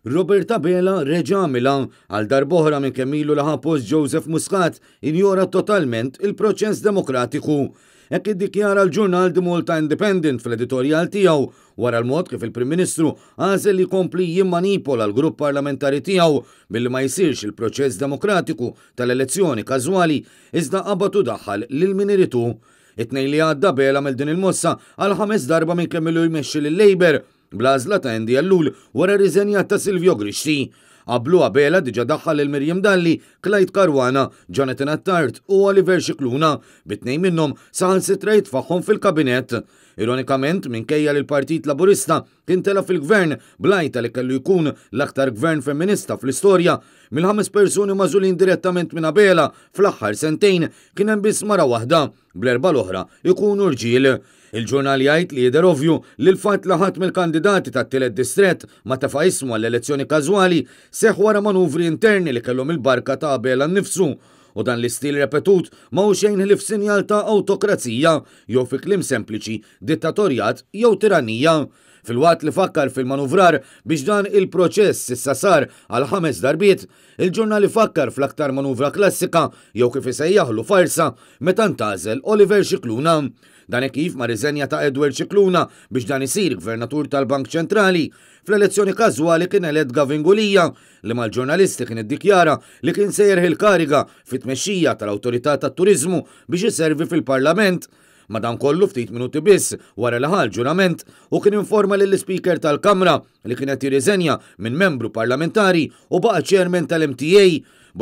Robert Abela reġa' għamilha għal darb'oħra minn kemm ilu laħa post Joseph Muscat injora totalment il-proċess demokratiku. Hekk iddikjara l-ġurnal The Malta Independent fl-editorjal tiegħu wara l-mod kif il-Prim Ministru għażel li jkompli jimmanipola l-grupp parlamentari tiegħu billi ma jsirx il-proċess demokratiku tal-elezzjoni każwali iżda qabatu daħħal lil min iritu. It-tnejn li għadda Abela mill din il-mossa għal 5 darba minn kemm ilu jmexxi lil-Labor bl-għażla ta' Andy Ellul wara riżenjat ta' Silvio Grixti. Qablu Abela diġà daħħal lil Miriam Dalli, Clyde Caruana, Jonathan Attard u Oliver Scicluna, bit-tnejn minnhom saħansitra jitfaħħom fil-kabinett. Ironikament, minkejja li l-Partit Laburista kien tela fil-gvern blajta li kellu jkun l-aktar gvern femminista fl-istorja, mill-5 persuni mażulin direttament minn Abela fl-aħħar sentejn kien hemm biss mara waħda, bl-4 l-oħra ikunu rġiel. Il-ġurnal jgħid li jidher ovvju li l-fatt li ħadd mill-kandidati tat-tielet distrett ma tefa' ismu għall-elezzjoni każwali seħħ wara manuvri interni li kellhom il-barka ta' Abela nnifsu. U dan l-istil repetut ma hu xejn ħlif sinjal ta' awtokrazija jew fi kliem sempliċi dittatorjat jew tirannija. Fil-waqt li fakkar fil-manuvrar biex dan il-proċess issa sar għal 5 darbiet, il-ġurnal fakkar fl-aktar manuvra klassika jew kif isejjaħlu farsa meta ntażel Oliver Scicluna. Dan kif ma' riżenja ta' Edward Scicluna biex dan isir gvernatur tal-Bank Ċentrali. Fl-elezzjoni każwali kien elett Gavin Gulija li mal-ġurnalisti kien iddikjara li kien sejjer il-kariga fit-tmexxija tal-Awtorità tat-Turiżmu biex iservi fil-Parlament. Madankollu ftit minuti biss wara li ħal ġurament u kien informa lill-Speaker tal-Kamra li kienet jirriżenja minn membru parlamentari u baqa' chairman tal-MTA.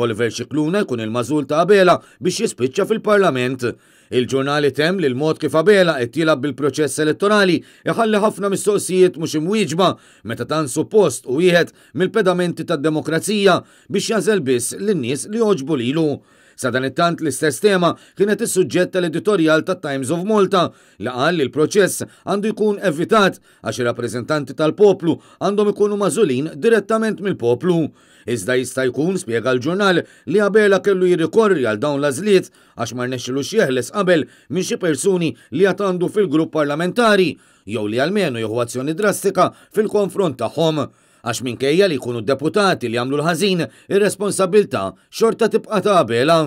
Oliver Scicluna jkun il-mażul ta' Abela biex jispiċċa fil-Parlament. Il-ġurnali temm li l-mod kif Abela qed jilgħab bil-proċess elettorali iħalli ħafna mistoqsijiet mhux imwieġba meta tan suppost u wieħed mill-pedamenti tad-demokrazija biex jażel biss lin-nies li jogħġbu lilu. Sa dan it-tant l-istess tema kienet is-suġġett tal-editorjal tat-Times of Malta li qal li l-proċess għandu jkun evitat għax ir-rappreżentanti tal-poplu għandhom ikunu mażulin direttament mill-poplu. Iżda jista' jkun spjega l-ġurnal li Abela kellu jirrikorri għal dawn l-għażliet għax ma rnexxilux jeħles qabel minn xi persuni li qed għandu fil-grupp parlamentari jew li almenu jieħu azzjoni drastika fil-konfront tagħhom. Għax minkejja li jkunu deputati li jagħmlu l-ħażin, ir-responsabbiltà xorta tibqa' ta' Abela.